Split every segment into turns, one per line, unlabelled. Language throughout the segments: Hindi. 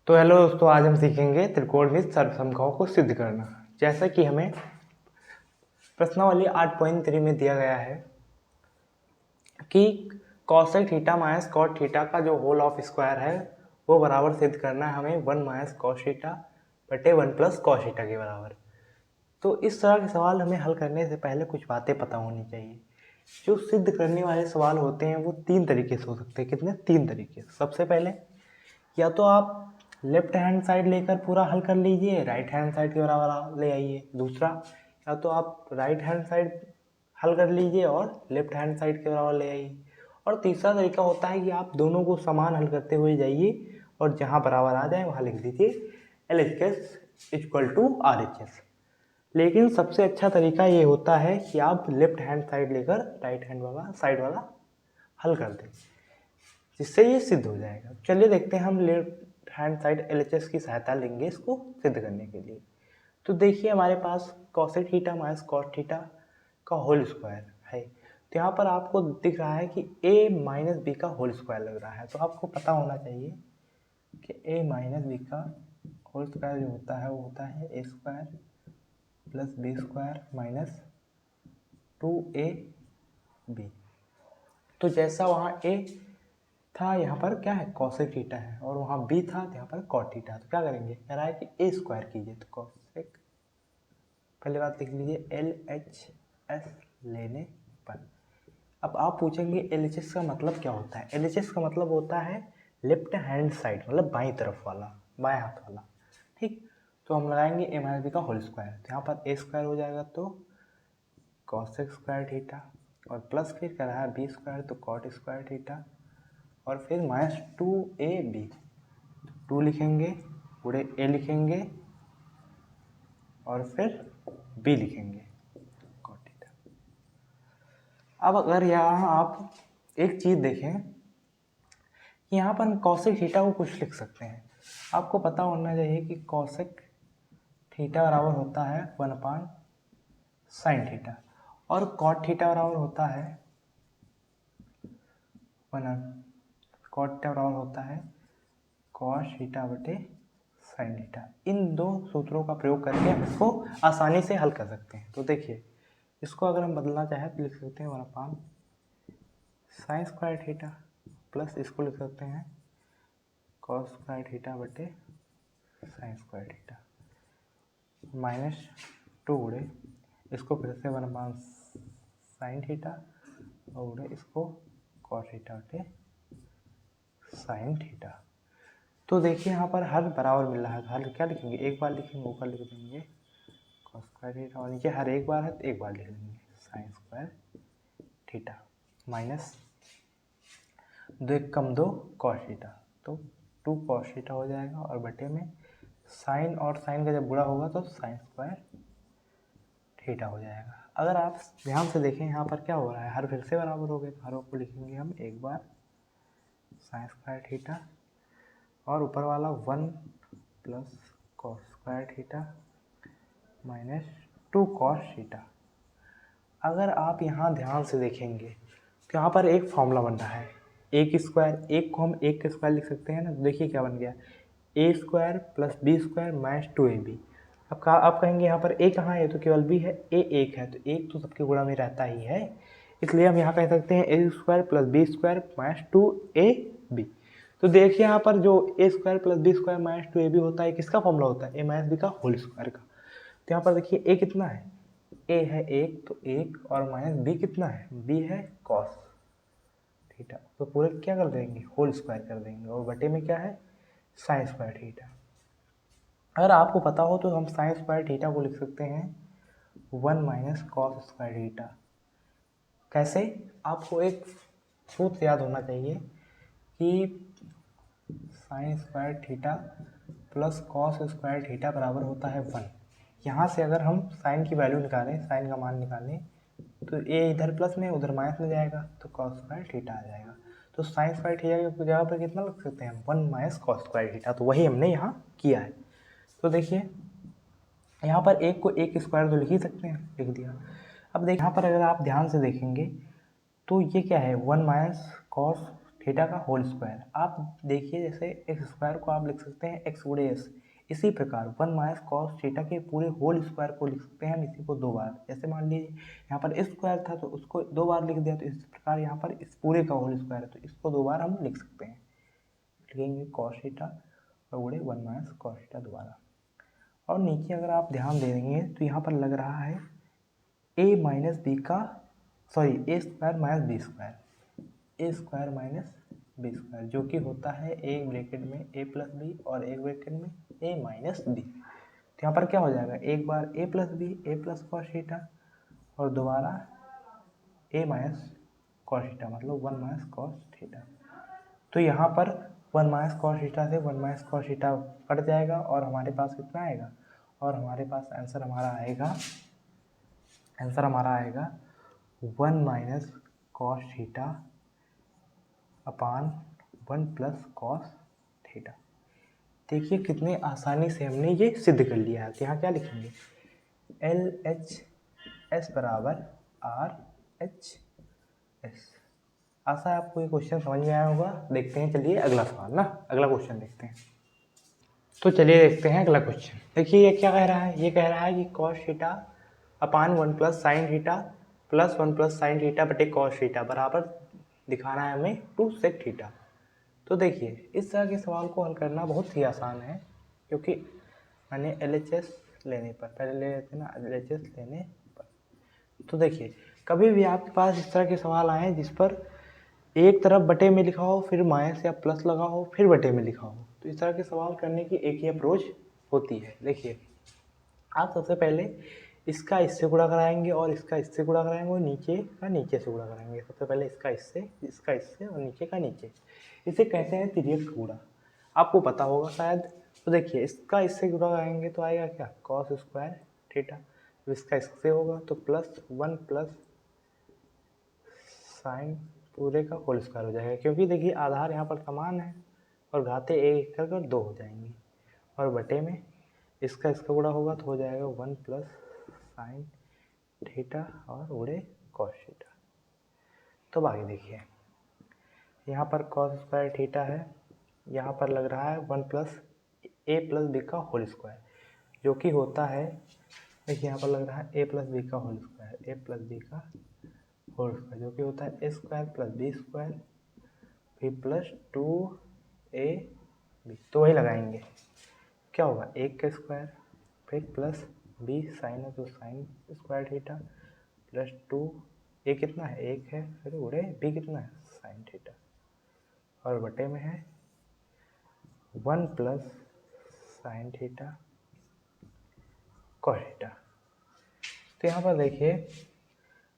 तो हेलो दोस्तों, आज हम सीखेंगे त्रिकोण में सर्वसमकोण को सिद्ध करना। जैसा कि हमें प्रश्नावली 8.3 में दिया गया है कि cosec theta minus cot theta का जो होल ऑफ स्क्वायर है वो बराबर सिद्ध करना है हमें 1 माइनस कॉस थीटा बटे 1 प्लस कॉस थीटा के बराबर। तो इस तरह के सवाल हमें हल करने से पहले कुछ बातें पता होनी चाहिए। जो सिद्ध करने वाले सवाल होते हैं वो तीन तरीके से हो सकते हैं। कितने? तीन तरीके। सबसे पहले या तो आप लेफ्ट हैंड साइड लेकर पूरा हल कर लीजिए, राइट हैंड साइड के बराबर ले आइए। दूसरा, या तो आप राइट हैंड साइड हल कर लीजिए और लेफ्ट हैंड साइड के बराबर ले आइए। और तीसरा तरीका होता है कि आप दोनों को समान हल करते हुए जाइए और जहाँ बराबर आ जाए वहाँ लिख दीजिए LHS इक्वल टू RHS। लेकिन सबसे अच्छा तरीका ये होता है कि आप लेफ्ट हैंड साइड लेकर राइट हैंड वाला साइड वाला हल कर दें, जिससे ये सिद्ध हो जाएगा। चलिए देखते हैं, हम लेफ्ट हैंड साइड LHS की सहायता लेंगे इसको सिद्ध करने के लिए। तो देखिए हमारे पास cosec theta minus cot theta का होल स्क्वायर है। तो यहाँ पर आपको दिख रहा है कि a माइनस बी का होल स्क्वायर लग रहा है। तो आपको पता होना चाहिए कि a माइनस बी का होल स्क्वायर जो होता है वो होता है a square plus B square minus 2ab। तो जैसा वहाँ a था, यहाँ पर क्या है? कॉसेक थीटा है, और वहाँ b था तो यहाँ पर कॉट थीटा। तो क्या करेंगे? कह रहा है कि a स्क्वायर कीजिए। तो कॉसेक, पहले बात लिख लीजिए LHS लेने पर। अब आप पूछेंगे LHS का मतलब क्या होता है? LHS का मतलब होता है लेफ्ट हैंड साइड, मतलब बाईं तरफ वाला, बाएं हाथ वाला। ठीक, तो हम लगाएंगे a माइनस बी का होल स्क्वायर। तो यहाँ पर a स्क्वायर हो जाएगा तो कॉसेक स्क्वायर थीटा, और प्लस फिर कह रहा है b स्क्वायर तो कॉट स्क्वायर थीटा, और फिर माइनस 2ab। 2 लिखेंगे, पूरे a लिखेंगे और फिर b लिखेंगे कॉट थीटा। अब अगर यहाँ आप एक चीज़ देखें कि यहाँ पर हम कॉसेक थीटा को कुछ लिख सकते हैं। आपको पता होना चाहिए कि कॉसेक थीटा बराबर होता है 1 अपान साइन थीटा, और कॉट थीटा बराबर होता है 1 कॉट थीटा बराबर होता है कॉस थीटा बटे साइन थीटा। इन दो सूत्रों का प्रयोग करके हम इसको आसानी से हल कर सकते हैं। तो देखिए, इसको अगर हम बदलना चाहें तो लिख सकते हैं 1 अपान साइन स्क्वायर थीटा, प्लस इसको लिख सकते हैं कॉस स्क्वायर थीटा बटे साइन स्क्वायर थीटा, माइनस 2 उड़े इसको फिर से 1 अपान साइन थीटा, और उड़े इसको कॉस थीटा बटे साइन थीटा। तो देखिए यहाँ पर हर बराबर मिल रहा है। हर क्या लिखेंगे? एक बार लिखेंगे, ऊपर लिख देंगे कॉस स्क्वायर थीटा, और नीचे हर एक बार है तो एक बार लिख देंगे साइन स्क्वायर थीटा, माइनस 2 एक कम 2 कॉस थीटा, तो 2 कॉस थीटा हो जाएगा, और बटे में साइन और साइन का जब गुणा होगा तो साइन स्क्वायर थीटा हो जाएगा। अगर आप ध्यान से देखें यहाँ पर क्या हो रहा है, हर फिर से बराबर हो गए। हरों को लिखेंगे हम एक बार साइन स्क्वायर थीटा, और ऊपर वाला 1 plus cos square theta minus 2 cos theta. अगर आप यहाँ ध्यान से देखेंगे तो यहाँ पर एक फॉर्मूला बन रहा है, एक स्क्वायर, एक को हम एक का स्क्वायर लिख सकते हैं ना। तो देखिए क्या बन गया, a square plus B square minus 2ab। आप कहेंगे यहाँ पर a कहाँ है? तो केवल b है, a एक है तो एक तो सबके गुणा में रहता ही है, इसलिए हम यहाँ कह सकते हैं a square plus B square minus 2ab। तो देखिए यहाँ पर जो a square plus B square minus 2ab होता है, किसका फॉर्मूला होता है? a माइनस बी का होल स्क्वायर का। तो यहाँ पर देखिए a कितना है? a है एक, तो एक, और माइनस b कितना है? b है कॉस थीटा। तो पूरे क्या कर देंगे? होल स्क्वायर कर देंगे, और बटे में क्या है? Sine square theta. अगर आपको पता हो तो हम साइन स्क्वायर थीटा को लिख सकते हैं 1 माइनस कॉस स्क्वायर थीटा। कैसे? आपको एक सूत्र याद होना चाहिए कि sine square theta plus cos square theta बराबर होता है 1। यहाँ से अगर हम साइन की वैल्यू निकालें, साइन का मान निकालें, तो ए इधर प्लस में उधर माइनस में जाएगा तो कॉस स्क्वायर थीटा आ जाएगा। तो साइन स्क्वायर थीटा की जगह पर कितना लिख सकते हैं? 1 माइनस कॉस स्क्वायर थीटा। तो वही हमने यहाँ किया है। तो देखिए यहाँ पर एक को एक स्क्वायर तो लिख ही सकते हैं, लिख दिया। अब देखिए यहाँ पर अगर आप ध्यान से देखेंगे तो ये क्या है? 1 माइनस कॉस थीटा का होल स्क्वायर। आप देखिए जैसे एक्स स्क्वायर को आप लिख सकते हैं एक्स गुणे एस, इसी प्रकार 1 माइनस कॉस थीटा के पूरे होल स्क्वायर को लिख सकते हैं हम इसी को 2 बार। जैसे मान लीजिए यहाँ पर स्क्वायर था तो उसको 2 बार लिख दिया, तो इस प्रकार यहाँ पर इस पूरे का होल स्क्वायर है तो इसको 2 बार हम लिख सकते हैं। लिखेंगे कॉस थीटा और गुणे 1 माइनस कॉस थीटा दोबारा। और नीचे अगर आप ध्यान देंगे तो यहाँ पर लग रहा है ए माइनस बी का ए स्क्वायर माइनस बी स्क्वायर, ए स्क्वायर माइनस बी स्क्वायर, जो कि होता है एक ब्रैकेट में ए प्लस बी और एक ब्रैकेट में ए माइनस बी। तो यहाँ पर क्या हो जाएगा, एक बार ए प्लस बी ए प्लस कॉस थीटा और दोबारा ए माइनस कॉस थीटा, मतलब 1 माइनस कॉस थीटा। तो यहाँ पर 1 माइनस कॉस थीटा से 1 माइनस कॉस थीटा कट जाएगा और हमारे पास कितना आएगा, और हमारे पास आंसर हमारा आएगा 1 minus cos theta upon 1 plus cos theta. देखिए कितने आसानी से हमने ये सिद्ध कर लिया है। तो यहाँ क्या लिखेंगे, एल एच एस बराबर आर एच एस। आशा है आपको ये क्वेश्चन समझ में आया होगा। देखते हैं, चलिए अगला सवाल ना, अगला क्वेश्चन देखते हैं। तो चलिए देखते हैं अगला क्वेश्चन। देखिए ये क्या कह रहा है, ये कह रहा है कि cos theta upon 1 plus sine theta plus 1 plus sine theta बटे कॉस थीटा बराबर दिखाना है हमें 2 सेक थीटा। तो देखिए इस तरह के सवाल को हल करना बहुत ही आसान है, क्योंकि मैंने LHS लेने पर, पहले ले लेते ना LHS लेने पर। तो देखिए कभी भी आपके पास इस तरह के सवाल आए जिस पर एक तरफ बटे में लिखा हो, फिर माइनस या प्लस लगा हो, फिर बटे में लिखा हो, तो इस तरह के सवाल करने की एक ही अप्रोच होती है। देखिए आप सबसे पहले इसका इससे गुणा कराएंगे और इसका इससे गुणा कराएंगे और नीचे का नीचे से गुणा कराएंगे। सबसे पहले इसका इससे और नीचे का नीचे, इसे कहते हैं तिर्यक गुणा, आपको पता होगा शायद। तो देखिए इसका इससे गुणा कराएंगे तो आएगा क्या, कॉस स्क्वायर थीटा। तो इसका इससे होगा तो प्लस 1 प्लस साइन पूरे का होल स्क्वायर हो जाएगा, क्योंकि देखिए आधार यहाँ पर समान है और घाते एक कर 2 हो जाएंगी, और बटे में इसका गुणा होगा तो हो जाएगा 1 प्लस साइन थीटा और गुणे कॉस थीटा। तो आगे देखिए यहाँ पर कॉस स्क्वायर थीटा है, यहाँ पर लग रहा है 1 प्लस ए प्लस बी का होल स्क्वायर, जो कि होता है, देखिए यहाँ पर लग रहा है ए प्लस बी का होल स्क्वायर, ए प्लस बी का होल स्क्वायर, जो कि होता है ए स्क्वायर प्लस बी स्क्वायर फिर प्लस 2 ए बी। तो वही लगाएंगे, क्या होगा एक का स्क्वायर फिर प्लस बी साइन है तो साइन स्क्वायर थीटा प्लस 2 ए कितना है एक है, फिर उड़े बी कितना है साइन थीटा, और बटे में है 1 plus sine theta cos theta. तो यहाँ पर देखिए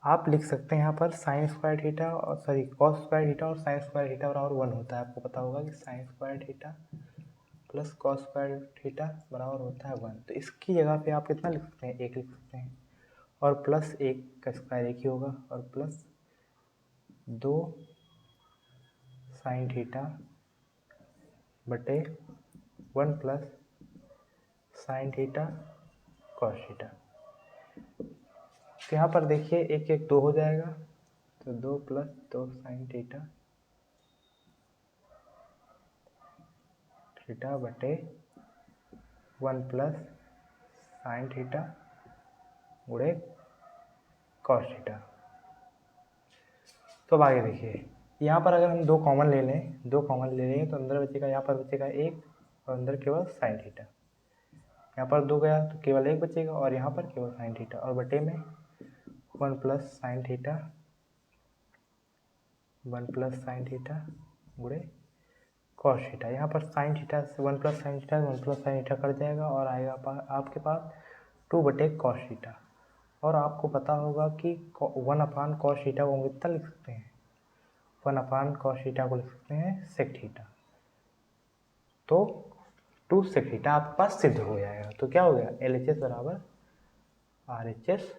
आप लिख सकते हैं यहाँ पर साइन स्क्वायर थीटा और कॉस स्क्वायर थीटा और साइन स्क्वायर थीटा बराबर 1 होता है। आपको पता होगा कि sine square theta plus cos square theta बराबर होता है 1। तो इसकी जगह पे आप कितना लिख सकते हैं, एक लिख सकते हैं, और प्लस एक का स्क्वायर एक ही होगा, और प्लस 2 साइन थीटा बटे 1 plus sine theta cos theta. तो यहाँ पर देखिए एक एक 2 हो जाएगा, तो 2 प्लस 2 साइन थीटा थीटा बटे 1 प्लस साइन थीटा गुणे कॉस थीटा। तो अब आगे देखिए यहाँ पर अगर हम 2 कॉमन ले लें तो अंदर बचेगा, यहाँ पर बचेगा 1 और अंदर केवल साइन थीटा, यहाँ पर 2 गया तो केवल 1 बचेगा और यहाँ पर केवल साइन थीटा, और बटे में 1 प्लस साइन थीटा गुणे कॉस थीटा। यहाँ पर साइन थीटा से 1 प्लस साइन थीटा कट जाएगा और आएगा आपके पास 2 बटे कॉस थीटा। और आपको पता होगा कि 1 अपान कॉस थीटा को हम कितना लिख सकते हैं, 1 अपान कॉस थीटा को लिख सकते हैं सेक थीटा। तो 2 सेक थीटा आपके पास सिद्ध हो जाएगा। तो क्या हो गया, LHS बराबर RHS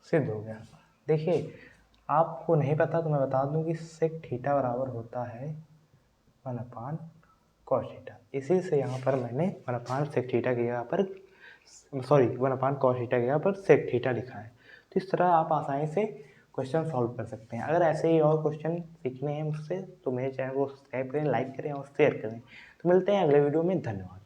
सिद्ध हो गया। देखिए आपको नहीं पता तो मैं बता दूं कि सेक थीटा बराबर होता है 1 अपान कॉस थीटा। इसी से यहाँ पर मैंने 1 अपान सेक थीटा की जगह पर 1 अपान कॉस थीटा की जगह पर सेक थीटा लिखा है। तो इस तरह आप आसानी से क्वेश्चन सॉल्व कर सकते हैं। अगर ऐसे ही और क्वेश्चन सीखने हैं मुझसे तो मेरे चैनल को सब्सक्राइब करें, लाइक करें और शेयर करें। तो मिलते हैं अगले वीडियो में। धन्यवाद।